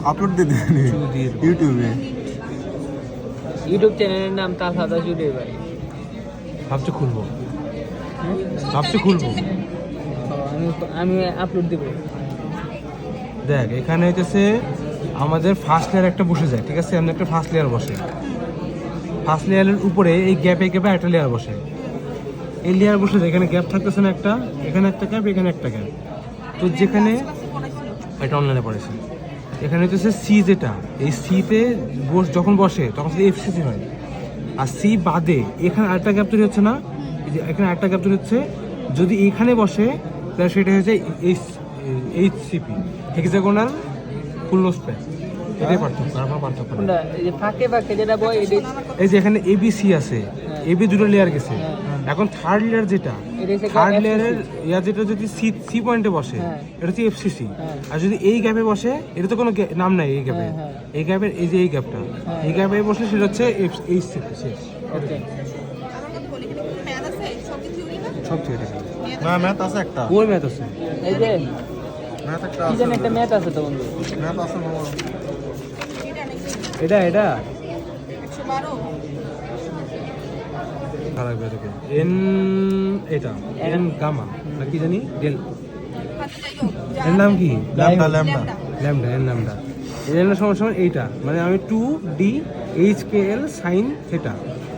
Upload দিয়ে দেন ইউটিউবে। YouTube চ্যানেলের নাম তালহা দাস ইউটিউব ভাই। ভাবছি খুলবো, ভাবছি খুলবো। আমি আপলোড দেব। দেখ এখানে হইতেছে আমাদের ফার্স্ট লেয়ার একটা বসে যায়, ঠিক আছে? আমাদের একটা ফার্স্ট লেয়ার বসে, ফার্স্ট লেয়ারের উপরে এই গ্যাপে গ্যাপে একটা লেয়ার বসে। এই লেয়ার বসে যায়, এখানে গ্যাপ থাকতেছে না একটা, এখানে একটা গ্যাপ, এখানে একটা গ্যাপ। তো যেখানে এটা অনলাইনে পড়েছে, এখানে হচ্ছে সি, যেটা এই সিতে যখন বসে তখন সেটা এফসিসি হয়। আর সি বাদে এখানে আরেকটা গ্যাপ তৈরি হচ্ছে না, এই যে এখানে আরেকটা গ্যাপ তৈরি হচ্ছে, যদি এখানে বসে তাহলে সেটা হচ্ছে এইচসিপি, হেক্সাগোনাল ফুল নোজ প্যাচ। এটাই পার্থক্য, আর কোনো পার্থক্য না। এই যে ফাঁকে ফাঁকে যেটা বয় এই যে এখানে এবিসি আছে, এবি দুটো লেয়ার গেছে। এখন থার্ড লেয়ার যেটা, থার্ড লেয়ারের যেটা যদি সি পয়েন্টে বসে এটা হচ্ছে এফসিসি। আর যদি এই গ্যাপে বসে, এটা তো কোনো নাম নাই এই গ্যাপে, এই গ্যাপের এই যে এই গ্যাপটা, এই গ্যাপে বসে সেটা হচ্ছে এইচসিপি। শেষ। সব থিওরি না, ম্যাথ আছে একটা। ওই ম্যাথ আছে, এই যে ম্যাথ একটা কি আছে। জানি একটা ম্যাথ আছে তো বন্ধু। ম্যাথ আছে বাবা। এটা এটা 112 খারাপ বেরোবে। এন এটা এন গামা না কি জানি ডেল, এর নাম কি? Lambda, lambda. Lambda, n lambda. এই ল্যামডা সমান সমান এইটা, মানে আমি 2D HKL সাইন থেটা।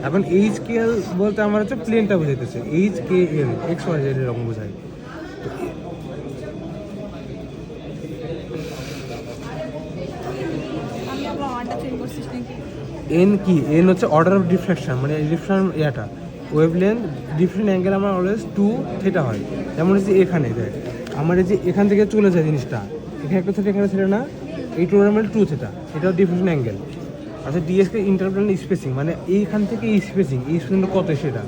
এখন HKL বলতে আমার হচ্ছে প্লেনটা বোঝাইতেছে, HKL এক্স ওয়াই জেড এরকম বোঝায়। আমি আবার ওয়ানটা চেঞ্জ করছিস নাকি? এন কি? এন হচ্ছে অর্ডার অফ ডিফ্রাকশন, মানে ডিফ্রাকশন ইয়াটা ওয়েভলেন্থ ডিফারেন্ট অ্যাঙ্গেল আমার অলওয়েজ 2 থেটা হয়। যেমন হচ্ছে এখানে দেখ, আমার এই যে এখান থেকে চলে যায় জিনিসটা, এখানে একটা থেটা, এখানে থেটা না, এই টোটাল 2 থেটা, এটাও ডিফারেন্ট অ্যাঙ্গেল। আচ্ছা ডিএসকে ইন্টারপ্লেন স্পেসিং, মানে এইখান থেকে এই স্পেসিং, এই স্পেসিংটা কত সেটা।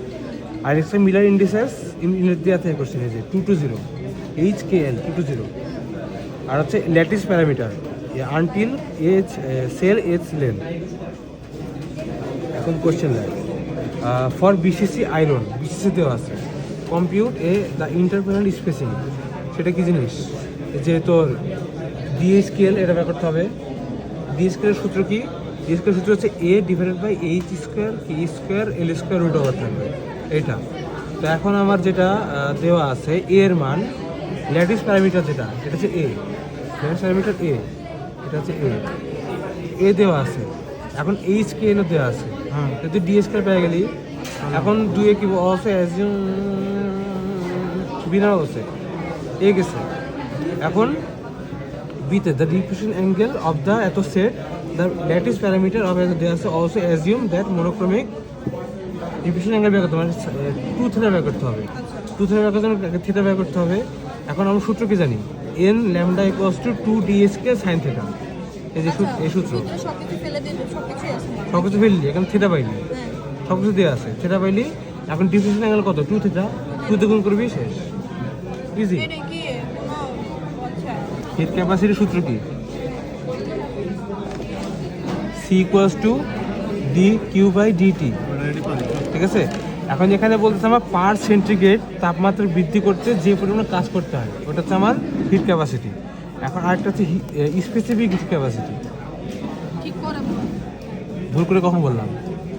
আর একটা মিলার ইন্ডিসেস ইউনিট দেওয়া থেকে কোশ্চেন হয়েছে 220 HKL 220। আর হচ্ছে lattice parameter until edge cell edge length. এখন কোশ্চেন দেয় ফর বিসিসি আয়রন, বিসিসি দেওয়া আছে কম্পিউট দ্য ইন্টারপ্লেনার স্পেসিং। সেটা কি জিনিস? যে তোর ডিএসকেএল এটা বের করতে হবে। ডিএসকেএল সূত্র কি? ডিএসকেএল সূত্র হচ্ছে a divided by h square k square l square root over থাকবে এইটা। তো এখন আমার যেটা দেওয়া আছে এ এর মান, ল্যাটিস প্যারামিটার যেটা, এটা হচ্ছে এ, ল্যাটিস প্যারামিটার এ, এটা হচ্ছে এ দেওয়া আছে। এখন HKL দেওয়া আছে, তুই ডিএসকেএল পেয়ে গেলি। এখন দুয়ে কি অবস্থা বিনা অবস্থা এ গেছে। এখন বিতে the diffusion angle of the এত set the lattice parameter of দেওয়া আছে also assume that monochromic diffusion angle বের করতে হবে, মানে 2 থেটা বের করতে হবে, 2 থেটা বের করতে হবে, থেটা বের করতে হবে। এখন আমরা সূত্র কি জানি? N lambda equals to 2DSK sine theta. এই যে এই সূত্র সবকিছু ফেলে দিলে সবকিছু আছে। সব কিছু ফেললি, এখন থেটা পাইলি, সব কিছু দেওয়া আছে, থেটা পাইলি। এখন ডিফিউশন অ্যাঙ্গেল কত? 2 থেটা, 2 তে গুণ করবি, শেষ। ইজি। এটা কি কোনো আচ্ছা হিট ক্যাপাসিটির সূত্র কি? C ইকুয়ালস টু dQ/dt, ঠিক আছে? এখন যেখানে বলতেছে আমার পার সেন্টিগ্রেড তাপমাত্রা বৃদ্ধি করতে যে পরিমাণ কাজ করতে হয়, ওটা হচ্ছে আমার হিট ক্যাপাসিটি। এখন আরেকটা হচ্ছে স্পেসিফিক হিট ক্যাপাসিটি। ঠিক করে বল। ভুল করে কখন বললাম?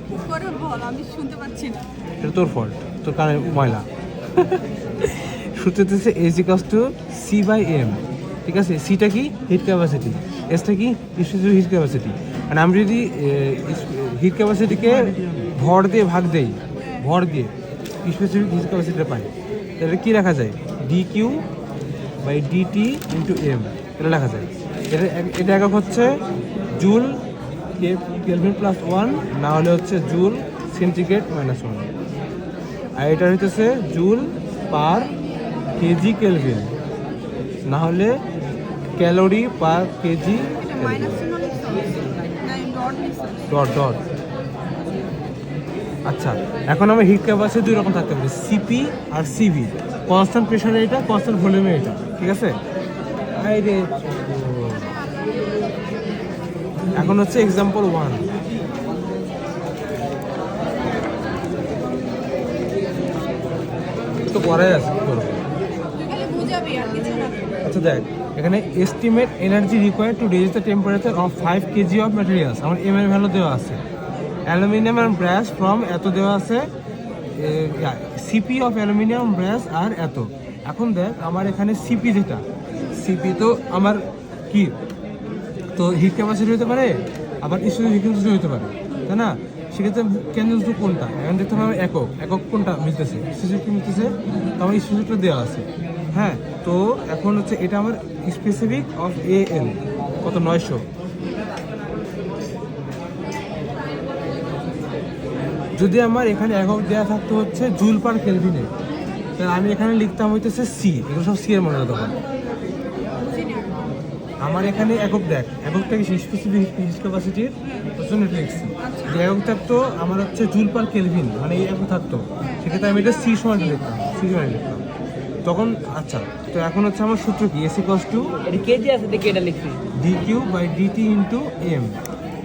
ঠিক করে বল, আমি শুনতে পাচ্ছি না। এটা তোর ফল্ট, তোর কানে ময়লা। সূত্র হচ্ছে H ইকুয়ালস টু C/m, ঠিক আছে? সিটা কি? হিট ক্যাপাসিটি, এসটা কি? Specific hit capacity. মানে আমি যদি হিট ক্যাপাসিটিকে ভর দিয়ে ভাগ দেই, ভর দিয়ে স্পেসিফিক হিট ক্যাপাসিটিটা পাই, তাহলে কী রাখা যায়? dQ/dt × m, এটা লেখা যায়। এটা একক হচ্ছে জুল কেলভিন +1, না হলে হচ্ছে জুল সেন্টিগ্রেড -1। আর এটা হইতেছে জুল পার কেজি কেলভিন, না হলে ক্যালোরি পার কেজি মাইনাস চিহ্ন লিখছ না ডট লিখছ? Dot dot. আচ্ছা এখন আমার হিট ক্যাপাসিটি দুই রকম থাকতে পারে, সিপি আর সিভি। কনস্ট্যান্ট প্রেশারে এটা, কনস্ট্যান্ট ভলিউমে এটা, ঠিক আছে? এখন হচ্ছে এক্সাম্পল 1। তো করাই আছে, কি করবো? তুই খালি বুঝাবি আর কিছু না। আচ্ছা দেখ এখানে estimate energy required to raise the temperature of 5 kg of materials, আমার এম এর ভ্যালু দেওয়া আছে। অ্যালুমিনিয়াম অ্যান্ড ব্রাশ ফ্রম এত দেওয়া আছে, সিপি অফ অ্যালুমিনিয়াম ব্রাশ আর এত। এখন দেখ আমার এখানে সিপি যেটা, সিপি তো আমার কি তো হিট ক্যাপাসিটি হতে পারে, আবার স্টোরেজ ফ্রিকোয়েন্সি হতে পারে, তাই না? সেক্ষেত্রে কেন্দ্র কোনটা এখন দেখতে হবে, একক একক কোনটা মিলতেছে, সিসিটি মিলতেছে, তো আমার স্পেসিফিকটা দেওয়া আছে। হ্যাঁ, তো এখন হচ্ছে এটা আমার স্পেসিফিক অফ এ এল কত 900। যদি আমার এখানে একক দেওয়া থাকতো হচ্ছে জুল পার কেলভিনে, তাহলে আমি এখানে লিখতাম হইতেছে সি, এগুলো সব সি এর মনে তখন। আমার এখানে একক দেখ, এককটা কি স্পেসিফিক হিট ক্যাপাসিটির জন্য লিখছি। যে একক থাকতো আমার হচ্ছে জুল পার কেলভিন, মানে এই একক থাকতো, সেক্ষেত্রে আমি এটা সি সমান লিখতাম, সি সমান লিখতাম তখন। আচ্ছা, তো এখন হচ্ছে আমার সূত্র কি, এস ইকুয়ালস টু এটা কেজি আছে দেখে এটা লিখছি, D Q by DT into M.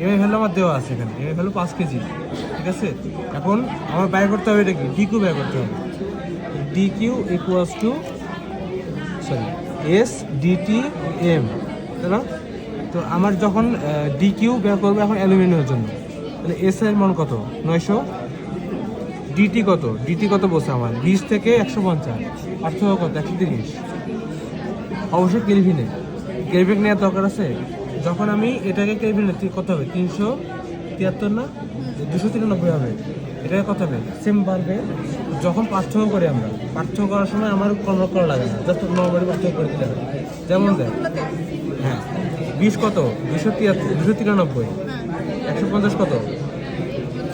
M এর ভ্যালু আমার দেওয়া আছে এখানে, এম এর ভ্যালু 5 কেজি, ঠিক আছে? এখন আমার বের করতে হবে এটা কি, ডি কিউ বের করতে হবে। D Q equals to S DT M, তাই না? তো আমার যখন ডি কিউ বের করবো এখন অ্যালুমিনিয়ামের জন্য, তাহলে এস এর মান কত 900, ডিটি কত, ডিটি কত বলছে আমার 20 থেকে 150, পার্থক্য কত 130, অবশ্যই কেলভিনে। কেলভিন নেওয়ার দরকার আছে। যখন আমি এটাকে কেলভিনে কত হবে 373 না 293 হবে, এটাকে কত হবে সেম বাড়বে। যখন পার্থক্য করি আমরা, পার্থক্য করার সময় আমার কনভার্ট করা লাগে না, জাস্ট নর্মালি পার্থক্য করে দিতে হবে। যেমন দেখ, হ্যাঁ 20 কত 293, 150 কত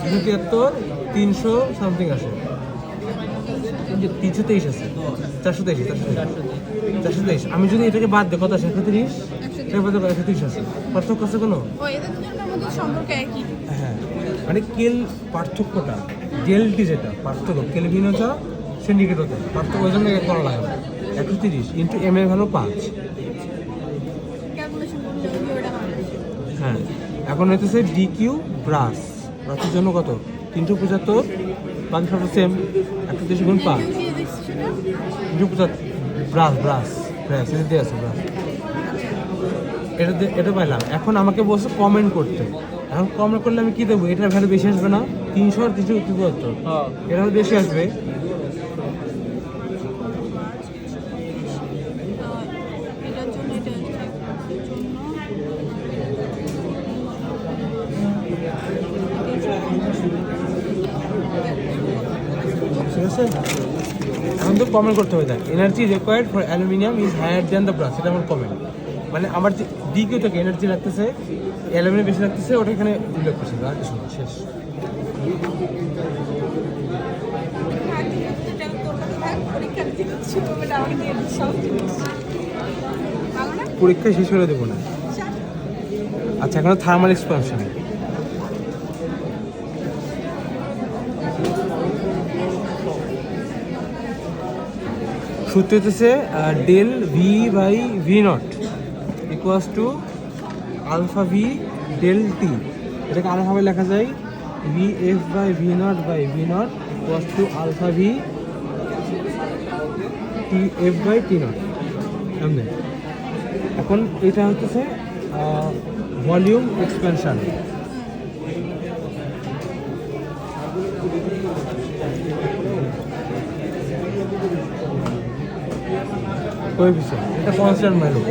273, 300 সামথিং আসে, 323 আছে, 423। আমি যদি এটাকে বাদ দিই কত আসে 130, এর বাদে 130 আছে, পার্থক্য আছে কোনো? ও এদের দুজনের মধ্যে সম্পর্ক একই। হ্যাঁ, মানে কেল পার্থক্যটা ডেলটি যেটা পার্থক্য কেলভিন হচ্ছে সিন্ডিকেট হতে পার্থক্য, ওই জন্য করা লাগে 130 ইন্টু এম এর ভ্যালু 5। ক্যালকুলেশন করলে ওটা হবে। হ্যাঁ, এখন হইতেছে ডি কিউ ব্রাশ, ব্রাশের জন্য কত 375, বাকি সব সেম, 130 গুণ 5 কি দেখছিস সেটা? 375 ব্রাশ ব্রাশ ব্রাশ এটা দিয়ে আছে ব্রাশ, এটা পাইলাম। এখন আমাকে বলছে কমেন্ট করতে, এখন কমেন্ট করলে আমি কি দেবো, এটার ভ্যালু বেশি আসবে না 300 আর 374, হ্যাঁ এটা বেশি আসবে। এটার জন্য এটা জন্য ঠিক আছে, এখন তো কমেন্ট করতে হবে। দেখ energy required for aluminium is higher than the brass, এটা আমার কমেন্ট, মানে আমার যে ডি কিউ থেকে এনার্জি লাগতেছে, অ্যালুমিনিয়াম বেশি লাগতেছে, ওটা এখানে উল্লেখ করছে, আর কিছু না, শেষ। পরীক্ষা শেষ করে দেবো না। আচ্ছা, এখন থার্মাল এক্সপানশন। সূত্র হচ্ছে del V by V naught equals to alpha V del T. এটাকে আলাদাভাবে লেখা যায় V F by V naught equals to alpha V T F by T naught. সামনে এখন এটা হচ্ছে ভলিউম এক্সপেনশন। কোএফিসিয়েন্ট এটা কনস্ট্যান্ট ভ্যালু,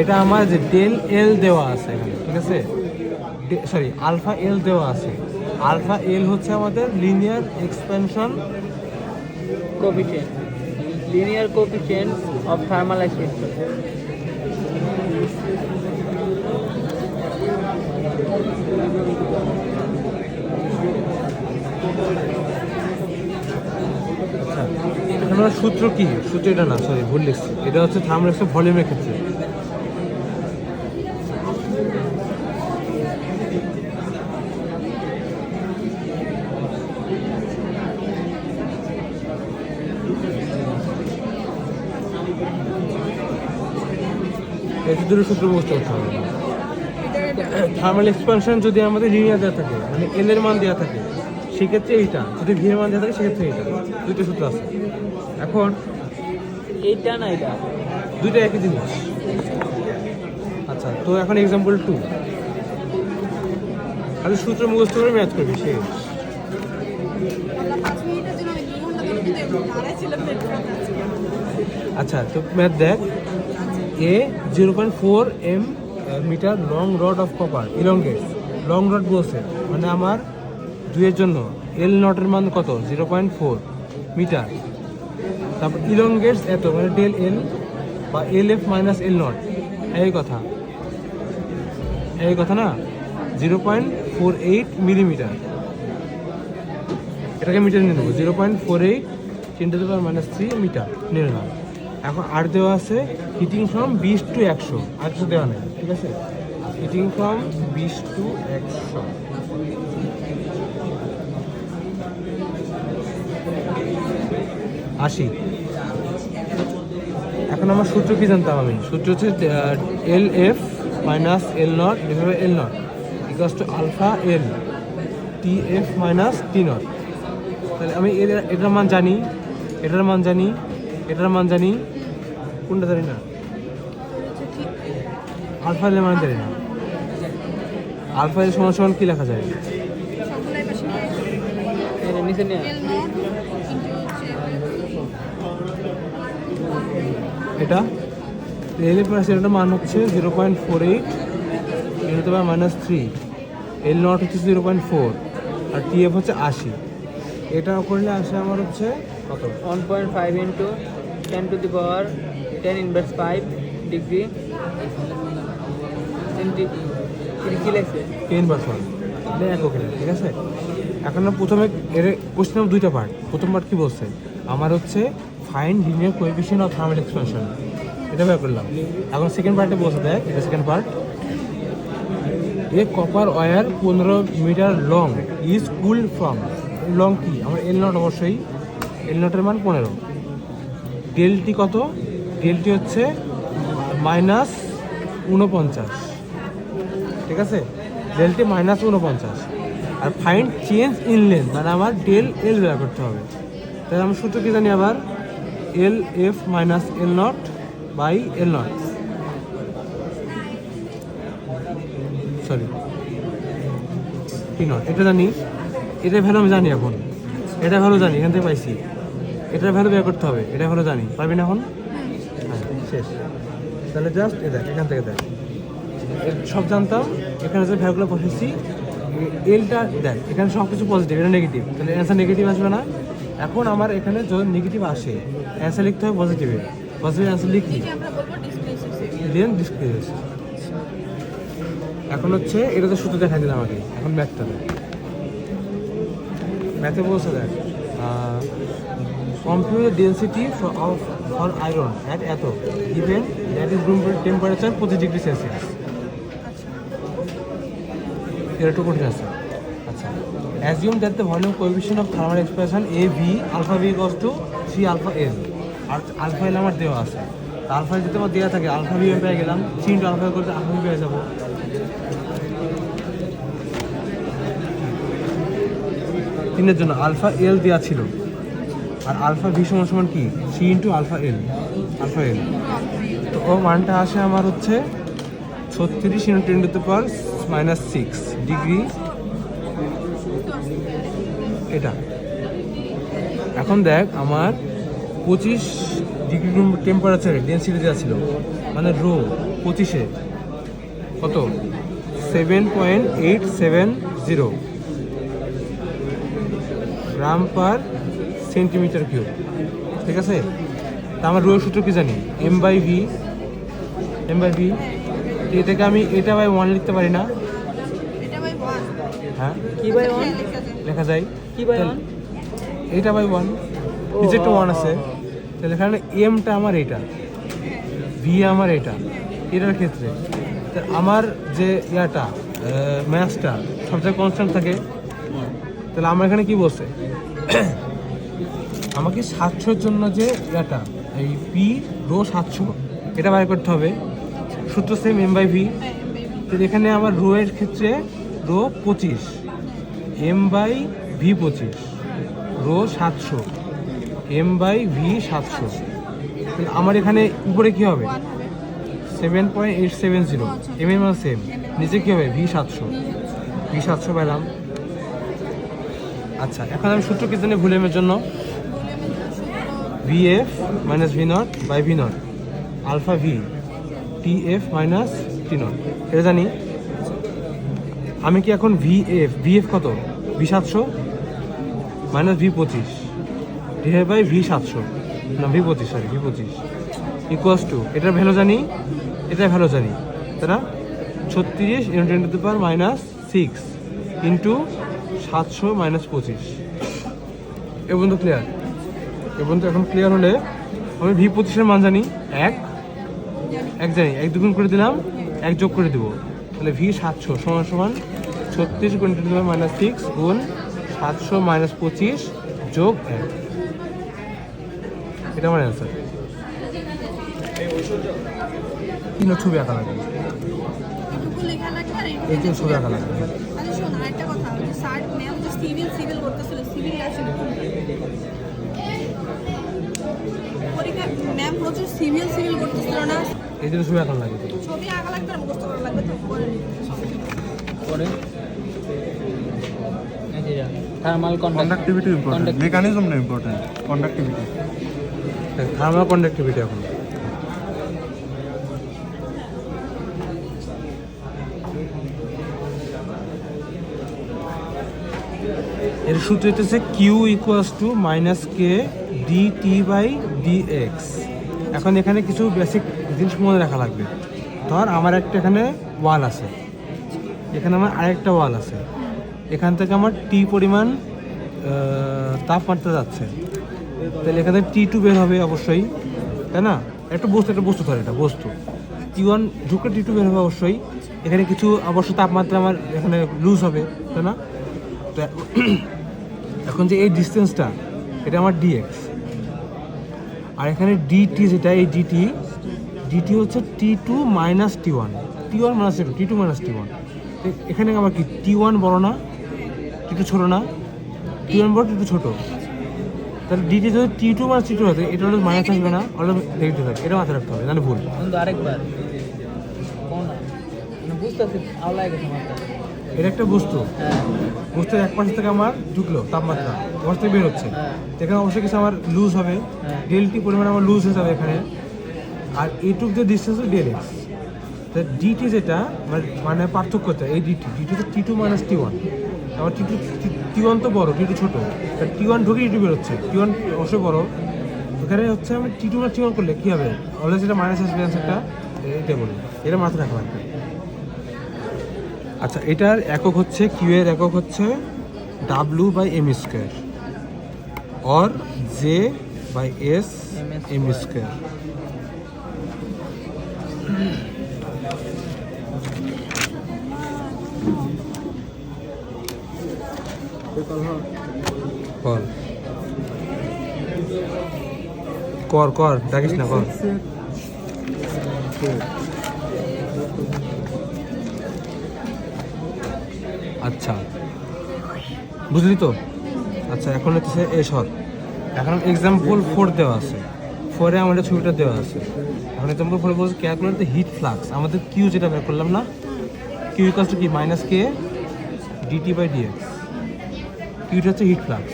এটা আমার যে ডেল এল দেওয়া আছে এখানে, ঠিক আছে, সরি আলফা এল দেওয়া আছে। আলফা এল হচ্ছে আমাদের linear expansion coefficient, linear coefficient of thermal expansion. আচ্ছা, আমরা সূত্র কি, সূত্র এটা না, সরি ভুল লিখছি, এটা হচ্ছে থার্মাল ভলিউমের ক্ষেত্রে। এই দুটো সূত্র বুঝতে করতে হবে। থার্মাল এক্সপানশন যদি আমাদের লিনিয়ার দেওয়া থাকে, মানে এল এর মান দেওয়া থাকে, সেক্ষেত্রে এইটা, যদি ভি এর মান দেওয়া থাকে সেক্ষেত্রে এইটা, দুটো সূত্র আছে। এখন এইটা না এটা দুইটা একই জিনিস। তো এখন এক্সাম্পল 2 খালি সূত্র মুখস্থ করে ম্যাথ করবি শেষ। আল্লাহ, 5 মিনিটের জন্য আমি 2 ঘন্টা ধরে কিন্তু দাঁড়াইছিলাম পেট্রোল কাছে। আচ্ছা তো ম্যাথ দেখ, a 0.4 metre long rod of copper elongate, long rod বলছে মানে আমার 2 এর জন্য এল নটের মান কত 0.4 মিটার, তারপর ইলংগেটস এত মানে ডেল এল বা এল এফ মাইনাস এল নট, এই কথা না 0.48 মিলিমিটার, এটাকে মিটার নিয়ে নেবো 0.48 10⁻³ মিটার নিয়ে নিলাম। এখন আর দেওয়া আছে হিটিং ফ্রম 20 to 100, আর কিছু দেওয়া নেই, ঠিক আছে। হিটিং ফ্রম 20 to 100, আশি। এখন আমার সূত্র কি জানতাম আমি, সূত্র হচ্ছে L F minus L naught divide L naught equals to alpha L T F minus T naught. তাহলে আমি এটার মান জানি, এটার মান জানি, এটার মান জানি, কোনটা জানি না, আলফা এল মান জানি না। আলফা এল সমান সমান কি লেখা যায়, সবগুলাই পাশে নিয়ে এটা নিচে নিয়ে এল নট এটা এল এফ প্লাস এটার মান হচ্ছে 0.48 10⁻³ এল নট হচ্ছে 0.4 আর টি এফ হচ্ছে 80। এটা করলে আসে আমার হচ্ছে কত 1.5 into 10 to the power 10 inverse 5 degree কি লাগছে 10/1 একক এটা, ঠিক আছে। এখন না প্রথমে এর কোশ্চেন দুইটা পার্ট, প্রথম পার্ট কি বলছে আমার হচ্ছে find linear coefficient of thermal expansion, এটা বের করলাম। এখন সেকেন্ড পার্টে বলছে দেখ, এটা second part, a copper wire 15 metre long is cooled from, long কি আমার এল নট, অবশ্যই এল নটের মান 15, ডেলটি কত, ডেলটি হচ্ছে -49, ঠিক আছে, ডেলটি -49। আর ফাইন্ড চেঞ্জ ইন লেন্থ মানে আমার ডেল এল বের করতে হবে। তাহলে আমি সূত্র কি জানি আবার L F minus L naught by L naught, sorry T naught, এটা জানি, এটার ভ্যালু আমি জানি এখন, এটা ভ্যালু জানি এখান থেকে পাইছি, এটার ভ্যালু বের করতে হবে, এটা ভ্যালু জানি, পারবি না এখন, হ্যাঁ শেষ। তাহলে জাস্ট এ দেখ, এখান থেকে দেখ সব জানতাম, এখানে যে ভ্যালুগুলো বসেছি এলটা দেখ, এখানে সব কিছু পজিটিভ, এটা নেগেটিভ, তাহলে অ্যান্সার নেগেটিভ আসবে না। এখন আমার এখানে যদি নেগেটিভ আসে অ্যান্সার লিখতে হবে পজিটিভে, পজিটিভ অ্যান্সার লিখি যে আমরা বলবো ডিসপ্লেসিভ। দেন ডিসপ্লেস। এখন হচ্ছে এটা তো সূত্র দেখা দিলাম আগে, এখন ম্যাথটা দেখ, ম্যাথে বলছে দেখ computer density for iron at এত even that is room temperature 25 degree Celsius, এটা একটু কঠিন আছে। আচ্ছা, assume that the volume coefficient of thermal expression a v alpha v equals to 3 alpha l, আর আলফা এল আমার দেওয়া আছে, আলফা যদি আমার দেওয়া থাকে আলফা ভি পেয়ে গেলাম, 3 আলফা করতে আলফা ভি পেয়ে যাবো। তিনের জন্য আলফা এল দেওয়া ছিল, আর আলফা ভি সমান সমান কি 3 into alpha L, alpha L, তো ও মানটা আসে আমার হচ্ছে 36 × 10⁻⁻6 ডিগ্রি, এটা। এখন দেখ আমার 25 ডিগ্রি রুম টেম্পারেচারে ডেন্সিটি দেওয়া ছিল, মানে রো 25-এ কত 7.870 গ্রাম পার সেন্টিমিটার কিউব, ঠিক আছে। তা আমার রো সূত্র কি জানি এম বাই ভি, এটাকে আমি এটা বাই 1 লিখতে পারি না, এটা বাই 1 হ্যাঁ কি বাই 1 লেখা যায়, কি বাই 1 এটা বাই 1, নিচে একটা 1 আছে, তাহলে এখানে এমটা আমার এটা, ভি আমার এটা, এটার ক্ষেত্রে আমার যে ইয়াটা ম্যাথসটা সব জায়গায় কনস্ট্যান্ট থাকে, তাহলে আমার এখানে কি বলছে আমাকে 700-এর জন্য যে ইয়াটা এই পি রো 700 এটা বাইর করতে হবে, সূত্র সেম এম বাই ভি। তো এখানে আমার রো এর ক্ষেত্রে rho 25, M by V 25, rho 700, M by V 700, তাহলে আমার এখানে উপরে কি হবে 7 7.870 এম এর মান সেম, নিচে কী হবে V700 পাইলাম। আচ্ছা এখন আমি সূত্র কি জানি ভলিউমের জন্য, VF minus V0 by V0 alpha V TF minus T0, এটা জানি। আমি কি এখন VF কত, V700 minus V25 divide by V700 না V25 ইকুয়ালস টু এটার ভ্যালু জানি, এটার ভ্যালু জানি, তাই না? 36 × 10⁻⁶ ইন্টু 700 মাইনাস 25। এ পর্যন্ত ক্লিয়ার? এ পর্যন্ত এখন ক্লিয়ার হলে আমি V25 এর মান জানি 1 জানি, 1 দুগুণ করে দিলাম, 1 যোগ করে দেবো, তাহলে V700 সমান সমান 36 × 10⁻⁶ গুণ 700 মাইনাস 25 যোগ 1, এটা আমার অ্যান্সার। তিন ছবি আঁকা লাগবে, এটুকু লেখা লাগবে আর এই যে ছবি আঁকা লাগবে। আচ্ছা শোন আরেকটা কথা, ওই যে স্যার ম্যাম যে সিভিল করতেছিল, সিভিল আসলে পরীক্ষা ম্যাম হচ্ছে সিভিল করতেছিল না, এই জন্য ছবি আঁকা লাগবে। ছবি আঁকা লাগবে আর মুখস্থ করা লাগবে, তো করে পরে থার্মাল কন্ডাক্টিভিটি ইম্পর্টেন্ট, মেকানিজম না ইম্পর্টেন্ট, কন্ডাক্টিভিটি। থার্মাল কন্ডাক্টিভিটি এখন এর সূত্র হচ্ছে Q equals to minus K DT/dx। এখন এখানে কিছু বেসিক জিনিস মনে রাখা লাগবে। ধর আমার একটা এখানে ওয়াল আছে, এখানে আমার আরেকটা ওয়াল আছে, এখান থেকে আমার টি পরিমাণ তাপমাত্রা যাচ্ছে, তাহলে এখানে T2 বের হবে অবশ্যই, তাই না? একটা বস্তু ধরে, এটা বস্তু T1 ঢুকে T2 বের হবে অবশ্যই। এখানে কিছু অবশ্য তাপমাত্রা আমার এখানে লুজ হবে, তাই না? তো এখন যে এই ডিস্টেন্সটা, এটা আমার dx, আর এখানে dt যেটা, এই dt হচ্ছে T2 minus T1 minus T2 minus T1। এখানে আমার কি T1 বড় না, T2 ছোট না? T1 বড়, T2 ছোট, তাহলে dt যদি T2 মাইনাস T2 হতে, এটা হলো মাইনাস আসবে না, হলো নেগেটিভ থাকবে, এটা মাথায় রাখতে হবে, নাহলে ভুল। কিন্তু আরেকবার কোন বুঝতেছি আওলায় গেছে মাথা। এটা একটা বস্তু, বস্তুর এক পাশ থেকে আমার ঢুকলো তাপমাত্রা, ওখান থেকে বের হচ্ছে, এখানে অবশ্যই কিছু আমার লুজ হবে, ডেলটি পরিমাণ আমার লুজ হয়ে যাবে এখানে, আর এইটুক যে ডিস্টেন্স ডেল এক্স। তা ডিটি যেটা মানে পার্থক্যটা, এই ডিটি হচ্ছে T2 মাইনাস T1, আবার T1 তো বড়, T2 ছোটো, তা T1 ঢুকে T2 বেরোচ্ছে, T1 অবশ্যই বড়, এখানে হচ্ছে আমি T2 মাইনাস T1 করলে কী হবে, অলরেডি যেটা মাইনাস আসবে অ্যান্সারটা, এটা বলবো, এটা মাথায় রাখা লাগবে। আচ্ছা এটার একক হচ্ছে, কিউ এর একক হচ্ছে W/m² or J/s m²। কর ডাকিস না, কর। আচ্ছা বুঝলি তো? আচ্ছা এখন হচ্ছে এখন এক্সাম্পল 4 দেওয়া আছে, 4-এ আমাদের ছবিটা দেওয়া আছে। এখন এক্সাম্পল 4 বলছে ক্যালকুলেট দ্য হিট ফ্লাক্স, আমাদের কিউ যেটা বের করলাম না, কিউ ইকুয়ালস টু কি মাইনাস কে DT/dx, কিউটা হচ্ছে heat flux.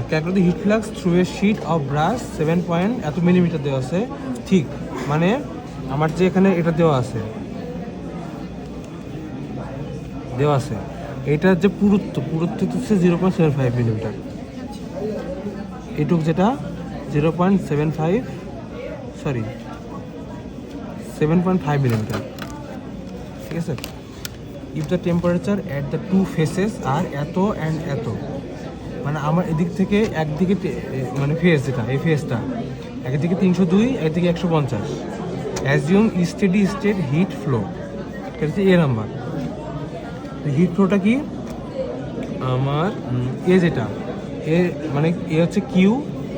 Calculate the heat flux through a sheet of brass 7 point এত মিলিমিটার দেওয়া আছে, ঠিক মানে আমার যে এখানে এটা দেওয়া আছে এটার যে পুরুত্ব হচ্ছে 0.75 মিলিমিটার, এটুক যেটা 7.5 মিলিমিটার, ঠিক আছে। If the temperature at the two faces are এত অ্যান্ড এত, মানে আমার এদিক থেকে একদিকে মানে ফেস যেটা, এই ফেসটা একদিকে 302, একদিকে 150, assume steady state heat flow, এটা হচ্ছে এ নাম্বার। হিট ফ্লোটা কি আমার এ যেটা, এ মানে এ হচ্ছে Q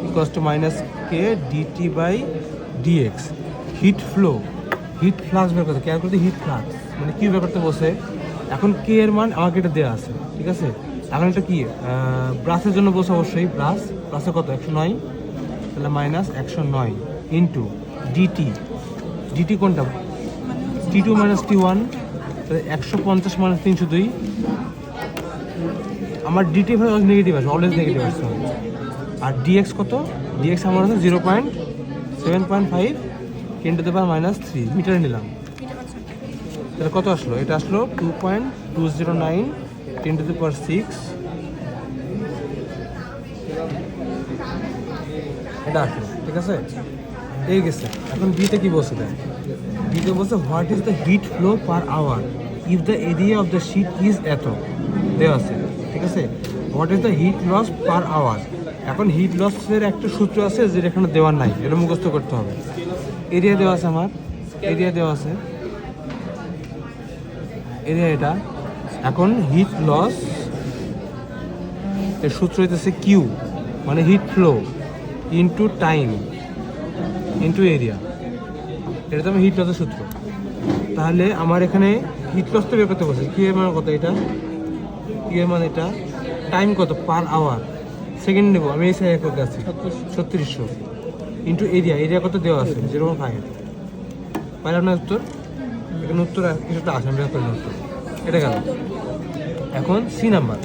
equals to minus K DT/dx। Heat flux বের করতে, কেয়ার করতে হিট ফ্লাক্স মানে কিউ বের করতে বসে। এখন কে এর মান আমাকে এটা দেওয়া আছে, ঠিক আছে। এখন এটা কি ব্রাশের জন্য বসে, অবশ্যই ব্রাশে কত 109, তাহলে মাইনাস 109 ইন্টু ডিটি, ডিটি কোনটা, T2 মাইনাস T1, 150 মাইনাস 302, আমার ডিটি ভ্যালু নেগেটিভ আছে, অলওয়েজ নেগেটিভ আসছে। আর ডিএক্স কত, ডিএক্স আমার আছে 0.7.5 10⁻³ মিটারে নিলাম, তাহলে কত আসলো, এটা আসলো 2.209 10⁶, এটা আসলো, ঠিক আছে, এই গেছে। এখন বিতে কি বলছে, দেখ বিতে বলছে what is the heat flow per hour if the area of the sheet is এত, দেওয়া আছে, ঠিক আছে। What is the heat loss per hour, এখন হিট লসের একটা সূত্র আছে যেটা এখানে দেওয়ার নাই, এটা মুখস্থ করতে হবে। এরিয়া দেওয়া আছে আমার, এরিয়া দেওয়া আছে, এরিয়া এটা। এখন হিট লস এর সূত্র হইতেছে কিউ, মানে heat flow into time into area, এটা তো আমার হিট লসের সূত্র। তাহলে আমার এখানে হিট লস তো বের করতে বলছে, কিউ এর মান কত, এটা কিউ এর মান এটা, টাইম কত পার আওয়ার, সেকেন্ড নেবো আমি, এই সাইড করতে আছি 3600 ইন্টু এরিয়া, এরিয়া কত দেওয়া আছে 0.5, পাইলাম না উত্তর, এখানে উত্তর কিছুটা আসে, আমি বের করলাম উত্তর, এটা গেল। এখন সি নাম্বার,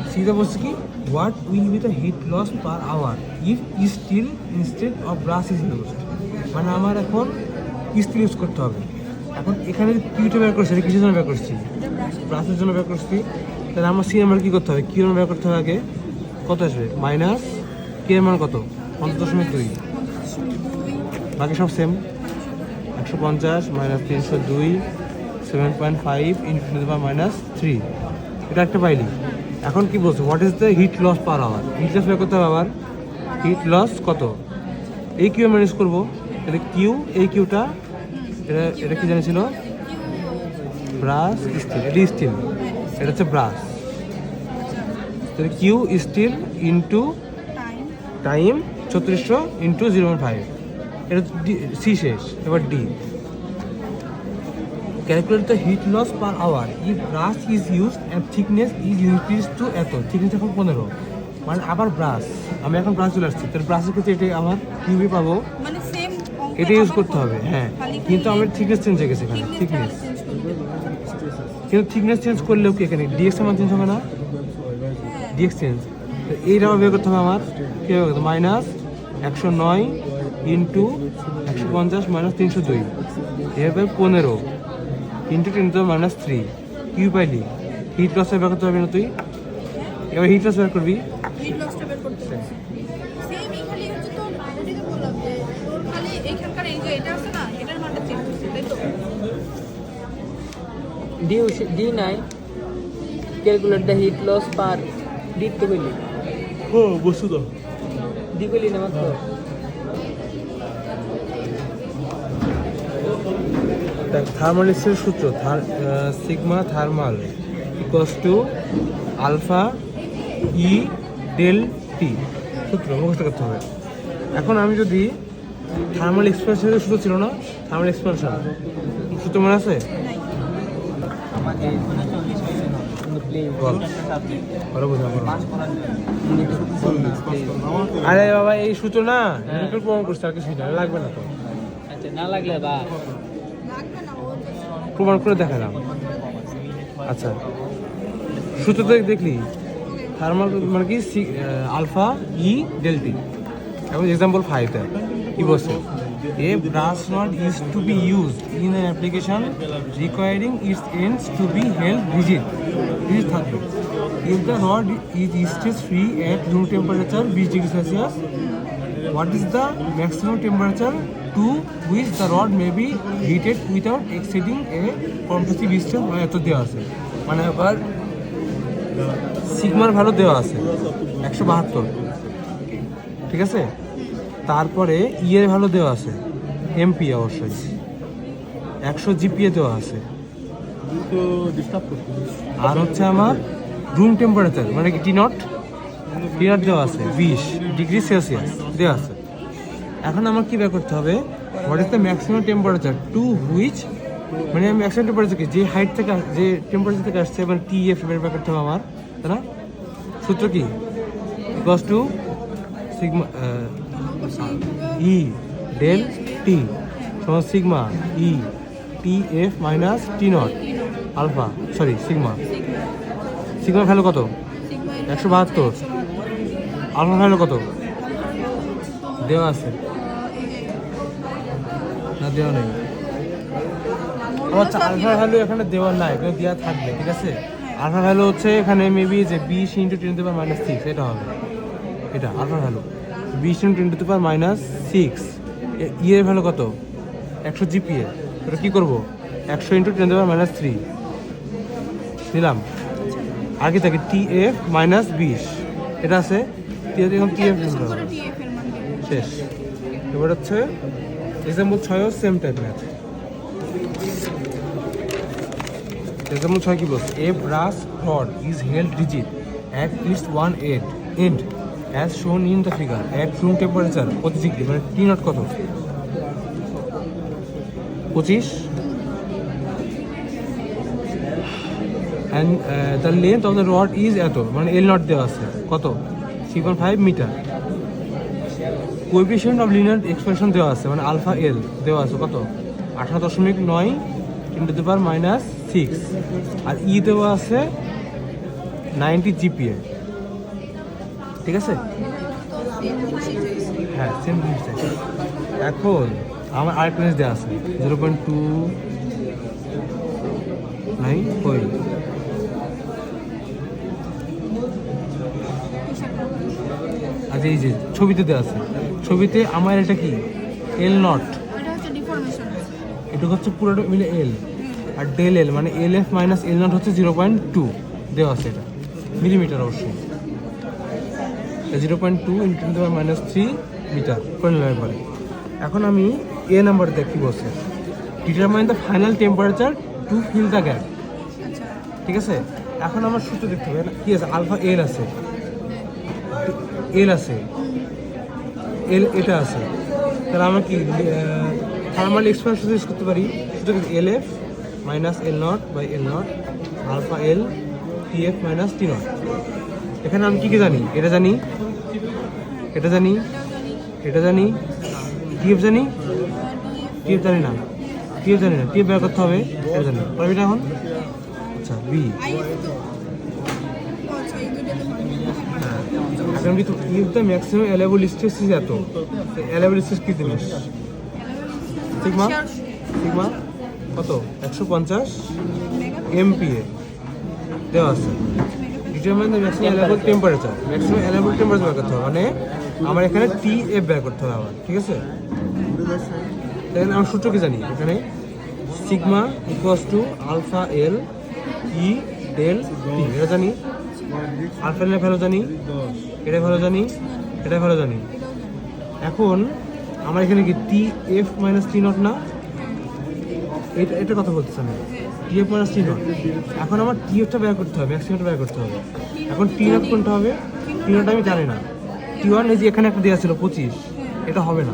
সিতে বলছে কি what will be the heat loss per hour if steel instead of brass is used, মানে আমার এখন স্টিল ইউজ করতে হবে। এখন এখানে কিউটা বের করছি, এটা কিসের জন্য বের করছি, ব্রাশের জন্য বের করছি, তাহলে আমার সি নাম্বার কী করতে হবে, কিউ নাম্বার বের করতে হবে আগে, কত আসবে মাইনাস কে এর মান কত 50.2, বাকি সব সেম, 150 মাইনাস 302 7.5 10⁻³ এটা একটা পাইলি। এখন কি বলছো what is the heat loss per hour, heat loss বের করতে হবে আবার, হিট লস কত, এই কিউ ম্যানেজ করবো, তাহলে কিউ, এই কিউটা এটা এটা কি জানিয়েছিল ব্রাশ স্টিল, এটা স্টিল, এটা হচ্ছে ব্রাশ, তাহলে Q steel into time 3600 into 0.5, এটা সি শেষ। এবার D, calculate the heat loss per hour if brass is use and thickness is increase to এত, থিকনেস এখন 15, মানে আবার ব্রাশ, আমি এখন ব্রাশ চলে আসছি, তাহলে ব্রাশের ক্ষেত্রে এটাই আমার কিউবি পাবো, মানে সেম এটা ইউজ করতে হবে, হ্যাঁ, কিন্তু আমার থিকনেস চেঞ্জ হয়ে গেছে এখানে, থিকনেস, কিন্তু থিকনেস চেঞ্জ করলেও কি এখানে ডিএক্স আমার চেঞ্জ হবে না, ডিএক্স চেঞ্জ, এইটা আমার বের করতে হবে আমার, কী হবে মাইনাস 109 ইন্টু 150 মাইনাস 302, এভাবে 15 ইন্টু 10⁻³ কিউ পাইলি, হিট লস বের করতে হবে না তুই, এবার হিট লস বের করবি, হিট লসটা বের করতে হবে সেম, খালি হচ্ছে তো ওটাই তো বললাম যে তোর খালি এইখানকার এই যে এটা আছে না, এটার মানটা চেঞ্জ হচ্ছে, তাই তো। ডি নাই, calculate the heat loss per, D তো বলি, ও বসু তো ডি বলি না মাত্র, দেখ থার্মালিক্সের সূত্র, sigma thermal equals to alpha E del T, সূত্র মুখস্থ করতে হবে। এখন আমি যদি থার্মাল এক্সপানশনের সূত্র ছিল না, থার্মাল এক্সপানশন সূত্র মনে আছে, আমাকে বল, আরো বোঝা আরে বাবা এই সূত্র না, এটা প্রমাণ করছে, আর কিছু না লাগবে না তো, আচ্ছা না লাগলে বা লাগবে না, ও প্রমাণ করে দেখালাম। আচ্ছা সূত্র তো দেখলি, থার্মাল মানে কি আলফা ই ডেল টি। এখন এক্সাম্পল 5 কি বলছে, a brass rod is to be used in an application requiring its ends to be held rigid থাকবে if the rod is stage free at room temperature 20°C, what is the maximum temperature to which the rod may be heated without exceeding a compressive stress, মানে এত দেওয়া আছে, মানে আবার সিগমার value দেওয়া আছে 172, ঠিক আছে, তারপরে ই এর ভ্যালু দেওয়া আছে এমপি, অবশ্যই 100 জিপিএ দেওয়া আছে, আর হচ্ছে আমার রুম টেম্পারেচার মানে কি টি নট দেওয়া আছে 20°C দেওয়া আছে। এখন আমার কী বের করতে হবে, what is the maximum temperature to which, মানে আমি ম্যাক্সিমাম টেম্পারেচারকে যে হাইট থেকে যে টেম্পারেচার থেকে আসছে, মানে টিএফ বের করতে হবে আমার, তাই না, সূত্র কি equals to sigma e del t সমান sigma e T F minus টি naught alpha sorry sigma sigma value কত সিগমা 172 আলফা ভ্যালু কত দেওয়া আছে না দেওয়া নেই আচ্ছা আলফা ভ্যালু এখানে দেওয়া নাই কিন্তু দেওয়া থাকবে ঠিক আছে আলফা ভ্যালু হচ্ছে এখানে মেবি যে 20 ইন্টু 10 টু পাওয়ার মাইনাস 6 এটা হবে এটা alpha value 20 into 10 to power minus 6 E এর ভ্যালু কত 100 জিপিএ এটা কি করব 100 ইন্টু 10 টু পাওয়ার মাইনাস 3 নিলাম আগে থেকে টি এফ মাইনাস 20 এটা আছে এখন টি এফ টিএফ এর মান দিবেন। শেষ এবার হচ্ছে example 6 same type math example 6 কি বলছে a brass rod is held rigid at its one end as shown in the figure at room temperature প্রতি ডিগ্রি মানে টি নট কত 25 and the length of the rod is এত মানে এল not দেওয়া আছে কত 3.5 metre coefficient of linear expression দেওয়া আছে মানে আলফা এল দেওয়া আছে কত 18.9 ইন্টু দি পাওয়ার মাইনাস 6 আর ই দেওয়া আছে 90 জিপিএ ঠিক আছে হ্যাঁ সেম জিনিস এখন আমার আরেকটা জিনিস দেওয়া আছে 0.2 নাই কই আচ্ছা এই যে ছবিতে দেওয়া আছে ছবিতে আমার এটা কি এল নট এটা হচ্ছে ডিফরমেশন এটা হচ্ছে পুরোটা মিলে এল আর ডেল এল মানে এল এফ মাইনাস এল নট হচ্ছে 0.2 দেওয়া আছে এটা মিলিমিটার অবশ্যই 0.2 ইন্টু দেওয়া মাইনাস 3 মিটার করে নিলাম পরে এখন আমি এ নাম্বার দেখি বলছে determine the final temperature to fill the gap ঠিক আছে এখন আমার সূত্র দেখতে হবে কি আছে আলফা এল আছে এল আছে এল এটা আছে তাহলে আমরা কি থার্মাল এক্সপ্রেশন ইউজ করতে পারি সুতরাং L F minus L naught by L naught alpha L T F minus T naught এখানে আমি কী জানি এটা জানি এটা জানি এটা জানি টি এফ জানি টি এফ জানি না টি এফ জানি না টি এফ বের করতে হবে এটা জানি পারবি না এখন আচ্ছা বি এখন কিন্তু if the maximum allowable stress is এত অ্যালাউবল স্ট্রেস কি জিনিস সিগমা সিগমা কত 150 এমপিএ দেওয়া আছে determine the maximum allowable temperature maximum allowable temperature বের করতে হবে মানে আমার এখানে টি এফ বের করতে হবে আমার ঠিক আছে তাহলে আমার সূত্র কি জানি এখানে sigma equals to alpha L E del T এটা জানি আলফা এল ভ্যালু জানি এটা ভ্যালু জানি এটা ভ্যালু জানি এখন আমার এখানে কি T F minus T not না এটা এটা কথা বলতেছি আমি T F minus T not এখন আমার টি এফটা বের করতে হবে ম্যাক্সিমামটা বের করতে হবে এখন টি নট কোনটা হবে টি নট আমি জানি না টি ওয়ান এই যে এখানে একটা দেওয়া ছিল 25 এটা হবে না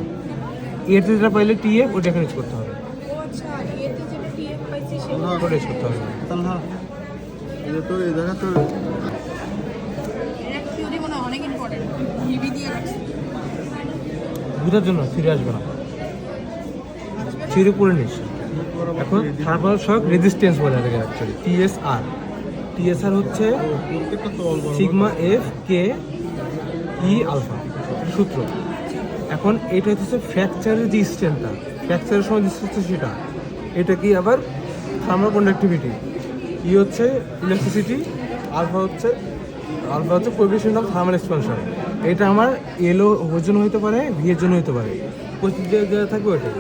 এতে যেটা পাইলে টি এফ ওটা এখানে ইউজ করতে হবে ও আচ্ছা এতে যেটা টিএফ পাইছি সেটা ওটা ইউজ করতে হবে এটা তো এই জায়গা তো এর থিওরি মনে হয় অনেক ইম্পর্টেন্ট হিবি দিয়ে রাখছি বুঝার জন্য ফিরে আসবে না থিওরি পড়ে নিস এখন থার্মাল শক রেজিস্ট্যান্স বলে এটাকে অ্যাকচুয়ালি টিএসআর টিএসআর হচ্ছে প্রত্যেকটা তো অল সিগমা এফ কে ই আলফা সূত্র এখন এটা হচ্ছে ফ্র্যাকচারের যে স্ট্রেন্থটা ফ্র্যাকচারের সময় যে হচ্ছে সেটা এটা কি আবার থার্মাল কন্ডাক্টিভিটি ই হচ্ছে ইলেকট্রিসিটি আলফা হচ্ছে কোএফিসিয়েন্ট অফ থার্মাল এক্সপানশন এটা আমার এলও ওর জন্য হতে পারে ভি এর জন্য হতে পারে পরিস্থিতি দেওয়া থাকবে ওইটাই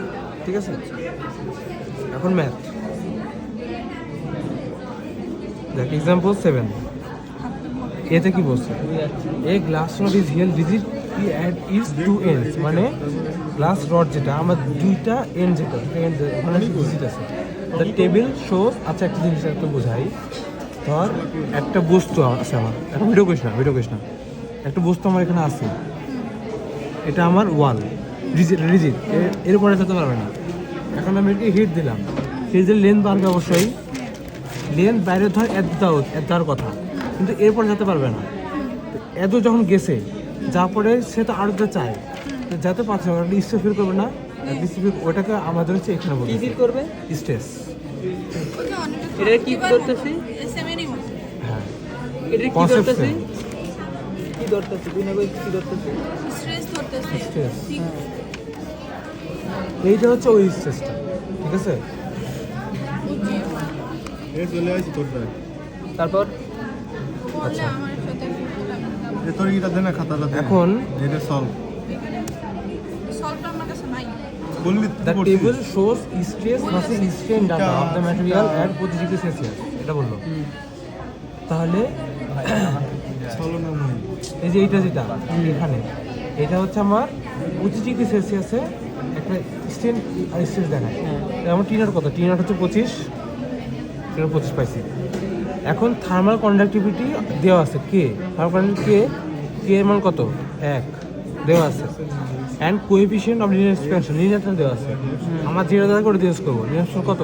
ঠিক আছে এখন ম্যাথ দেখ এক্সাম্পল 7 এতে কি বলছে a glass rod is held rigid at its two ends মানে গ্লাস রড যেটা আমার দুইটা এন্ড যেটা ওখানে রিজিড আছে দ্য টেবিল শোজ আচ্ছা একটা জিনিস একটু বোঝাই ধর একটা বস্তু আছে আমার একটা ভিডিও করিস না একটা বস্তু আমার এখানে আছে এটা আমার ওয়াল রিজিড এর উপরে যেতে পারবে না এখন আমি এটাকে হিট দিলাম হিটের লেন্থ বাড়বে অবশ্যই লেন্থ বাইরে ধর এত দেওয়ার কথা কিন্তু এরপর যেতে পারবে না এত যখন গেছে যা পরে সে তো আরও যা চায় যাতে পারছে না একটা ইচ্ছে ফিল করবে না স্পেসিফিক ওটাকে আমাদের হচ্ছে এখানে কি বলতে ফিল করবে? স্ট্রেস। ওই যে অনেকটা এটা কি ধরতেছি? সেমেরই মতো। হ্যাঁ এটা কি Concept ধরতেছি? same. কি ধরতেছি? দুই নাকি কি ধরতেছি? স্ট্রেস ধরতেছে। Stress. ঠিক। এইটা হচ্ছে ওই স্ট্রেসটা, ঠিক আছে? বুঝছি। এ চলে আসি তোর ব্যাগ। তারপর বললে আমার সাথে এ তোর ইটা দে না, খাতাটা দে। এখন এটা সলভ সলভটা আমার কাছে নাই। বললি the table shows stress versus strain data of the material at প্রতি ডিগ্রি সেলসিয়াস, এটা বললো। তাহলে চলো না মনে এই যে এইটা যেটা এখানে, এটা হচ্ছে আমার 25 ডিগ্রি সেলসিয়াসে একটা স্ট্রেন আর স্ট্রেস দেখায়। আমার টি নট কত? টি নট হচ্ছে 25, টি নট 25 পাইছি। এখন থার্মাল কন্ডাক্টিভিটি দেওয়া আছে কে, থার্মাল কন্ডাক্টিভিটি কে এর মান কত? 1 দেওয়া আছে। And coefficient of linear expansion, লিনিয়ারটা দেওয়া আছে। আমার যেটা দ্বারা করে ডিউস করবো, লিনিয়ার কত?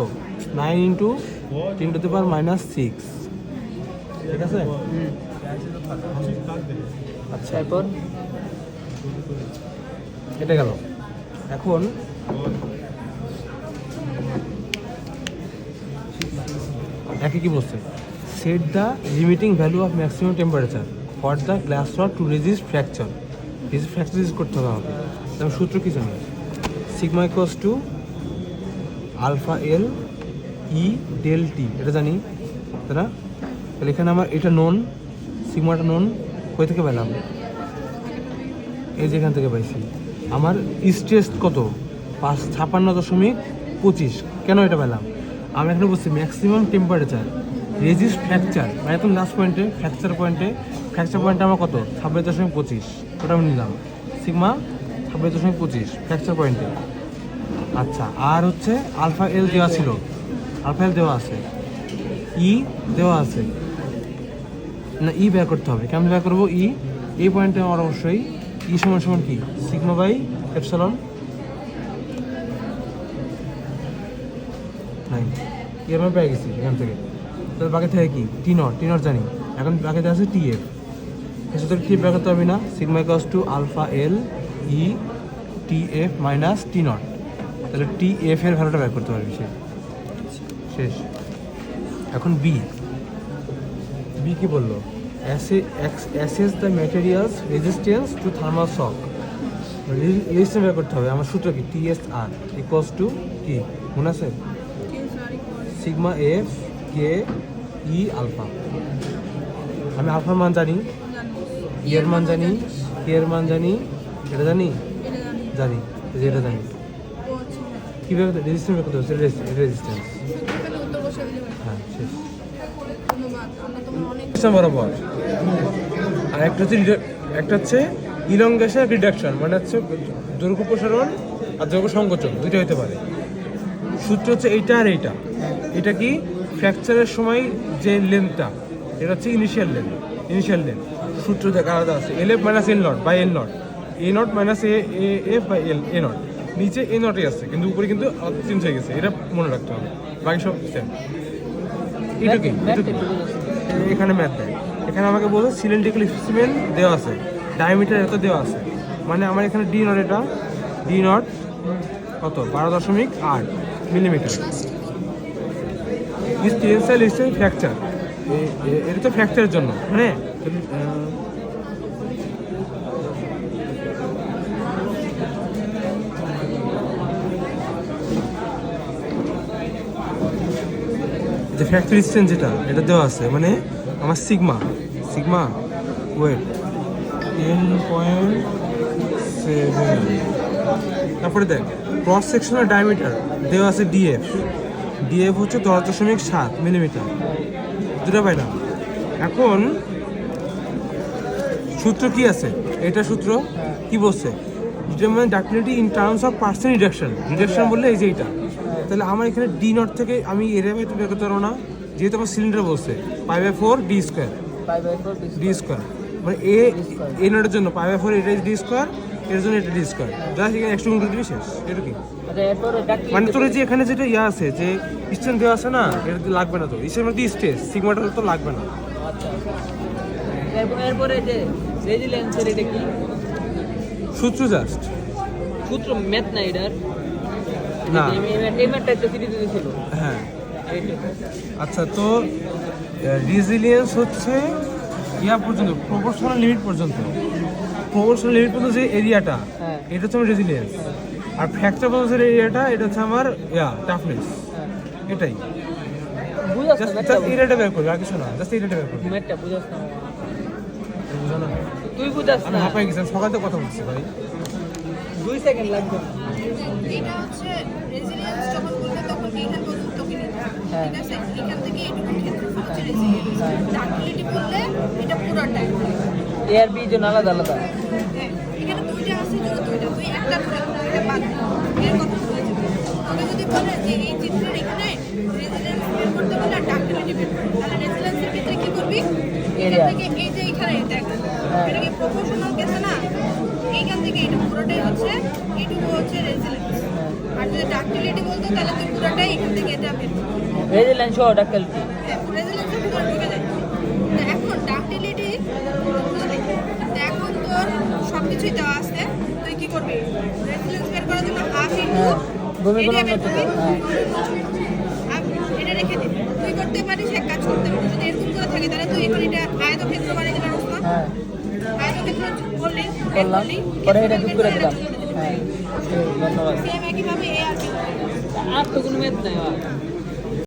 9 ইন্টু 10⁻⁶, ঠিক আছে? আচ্ছা, তারপর এটা গেল। এখন একে কি বলছে? Set the limiting value of maximum temperature for the glass rod to resist fracture. Fracture resist করতে হবে আমাকে। তাহলে সূত্র কি জানি? Sigma equals to alpha L E del T, এটা জানি তাই না? তাহলে এখানে আমার এটা নন, সিগমাটা নন, কই থেকে পেলাম? এই যেখান থেকে পাইছি। আমার স্ট্রেস কত? 56.25। কেন এটা পেলাম? আমি এখানে বলছি ম্যাক্সিমাম টেম্পারেচার রেজিস্ট ফ্র্যাকচার, মানে এখন লাস্ট পয়েন্টে ফ্র্যাকচার পয়েন্টে আমার কত? 26.25, ওটা আমি নিলাম। সিগমা 26.25 ফ্র্যাকচার পয়েন্টে। আচ্ছা, আর হচ্ছে আলফা এল দেওয়া ছিল, আলফা এল দেওয়া আছে, ই দেওয়া আছে না, ই বের করতে হবে। কেমন বের করবো? ই এই পয়েন্টে আমার অবশ্যই ই সমান সমান কি? Sigma by epsilon 9। এর আমি পেয়ে গেছি এখান থেকে। তাহলে বাকি থাকে কি? টি নট জানি। এখন বাকিতে আছে টি এফ। সুতরাং টি বের করতে হবে না, sigma equals to alpha L E T F minus T naught. তাহলে টি এফ এর ভ্যালুটা বের করতে পারবি সে। শেষ। এখন বি কি বললো? Assess the materials resistance to thermal shock. Resistance বের করতে হবে। আমার সূত্র কি? টিএসআর ইকুয়ালস টু কি মনে আছে? সিগমা এফ কে ই আলফা। আমি আলফার মান জানি, ই এর মান জানি, কে এর মান জানি, এটা জানি, জানি এটা জানি। কীভাবে রেজিস্ট্যান্স বের করতে হবে? রেজিস্ট্যান্স। হ্যাঁ, শেষ। বরাবর। আর একটা হচ্ছে ইলংগেশন রিডাকশন, মানে হচ্ছে দৈর্ঘ্য প্রসারণ আর দৈর্ঘ্য সংকোচন, দুইটা হতে পারে। সূত্র হচ্ছে এইটা আর এইটা। এটা কি? ফ্র্যাকচারের সময় যে লেন্থটা, এটা হচ্ছে ইনিশিয়াল লেন্থ। সূত্র দেখা আলাদা আছে, L F minus L naught by L naught, A naught minus A F by A naught. নিচে এ নটই আছে, কিন্তু উপরে কিন্তু চেঞ্জ হয়ে গেছে, এটা মনে রাখতে হবে। বাকি সব সেম। এটুকুই। এখানে ম্যাথ দেয়, এখানে আমাকে বলছে সিলিন্ড্রিক্যাল স্পেসিমেন দেওয়া আছে, ডায়ামিটার এত দেওয়া আছে, মানে আমার এখানে ডি নট, এটা ডি নট কত? 12.8 মিলিমিটার। টেনসাইল স্ট্রেন্থ ফ্র্যাকচার, এটা তো ফ্র্যাকচারের জন্য, মানে যে ফ্র্যাকচার স্ট্রেন্থ যেটা, এটা দেওয়া আছে, মানে আমার সিগমা ওয়েট 10.7। তারপরে দেখ ক্রস সেকশনাল ডায়ামিটার দেওয়া আছে ডিএফ হচ্ছে 10.7 মিলিমিটার, দুটা পাইলাম। এখন সূত্র কি আছে? এটা সূত্র কি বলছে? Determine ductility in terms of percent reduction বললে এই যে এইটা। তাহলে আমার এখানে ডি নট থেকে আমি এরিয়া বাই বের করতে পারবো না, যেহেতু আমার সিলিন্ডার বলছে π/4 ডি স্কোয়ার, মানে এ নটের জন্য π/4 এটা ডি স্কোয়ার, এর জন্য এটা ডি স্কোয়ার, জাস্ট এখানে এক্সট্রা গুণ করে দিবি, শেষ। এটা কি? মানে তোর যে এখানে যেটা ইয়ে আছে, যে স্ট্রেন দেওয়া আছে না, এটা লাগবে না, তো ইসের মধ্যে স্ট্রেস সিগমাটা তো লাগবে না। এরপরে যে রেজিলেন্সের এটা কি সূত্র? জাস্ট সূত্র, ম্যাথ না এটার। না। এই ম্যাটটা তো সিরিজে ছিল হ্যাঁ এইটা আচ্ছা, তো রেজিলিয়েন্স হচ্ছে ইয়া পর্যন্ত, প্রপোর্শনাল লিমিট পর্যন্ত। প্রপোর্শনাল লিমিট পর্যন্ত যে এরিয়াটা, হ্যাঁ। এটা হচ্ছে আমার রেজিলিয়েন্স। আর ফ্র্যাকচার পর্যন্ত যে এরিয়াটা, এটা হচ্ছে আমার টাফনেস। এটাই বুঝাস না জাস্ট ম্যাটটা এরিয়াটা বের করবি, আর কিছু না, জাস্ট এরিয়াটা বের করবি। ম্যাটটা বুঝাস না বুঝো না? তুই বুঝাস আমি না হাঁপাই গেছি, সকাল থেকে কথা বলছি ভাই। 2 সেকেন্ড লাগবে এটা হচ্ছে রেজিলিয়েন্স যখন বলবে তখন এইখান পর্যন্ত তোকে নিতে হবে। হ্যাঁ। ঠিক আছে, এখান থেকে এইটুকু ক্ষেত্রফল হচ্ছে রেজিলিয়েন্স। হ্যাঁ। ডাক্টিলিটি বললে এটা পুরোটাই। এ আর বি জন্য আলাদা আলাদা হ্যাঁ, এখানে দুইটা আছে, যদি দুইটা তুই একটা করে এটা বাদ দে, এর কথা বলে যাবে। তোকে যদি বলে যে এই চিত্রের এখানে রেজিলিয়েন্স বের করতে বলে আর ডাক্টিলিটি বের করতে, তাহলে রেজিলিয়েন্সের ক্ষেত্রে কি করবি? এখান Area। থেকে এই যে এখানে দেখ, হ্যাঁ। এটাকে প্রপোর্শনাল গেছে না, এইখান থেকে এটা পুরোটাই হচ্ছে, এইটুকু হচ্ছে রেজিলিয়েন্স। আর যদি ডাক্টিলিটি বলতো তাহলে তুই পুরোটাই এখান থেকে এটা বের করবি। রেজিলেন্স সহ ডাক্তালিটি রেজিলেন্সের ভিতরে ঢুকে যায়। তো এখন ডাক্টিলিটি বুঝলি? তো এখন তোর সব কিছুই দেওয়া আছে, তুই কি করবি? রেজিলেন্স বের করার জন্য হাফ ইন্টু ভূমিকরণ বের করবি। হ্যাঁ। আর এটা রেখে দিবি। তুই করতে পারিস, এক কাজ করতে পারিস। যদি এরকম করে থাকে তাহলে তুই এখন এটা আয়তক্ষেত্র বানিয়ে দিতে পারস না? হ্যাঁ আয়তক্ষেত্র করলি, করলাম পরে এটা ঠিক করে দিলাম হ্যাঁ ধন্যবাদ সেম একইভাবে এ আর বি। আর তো কোনো ম্যাথ নাই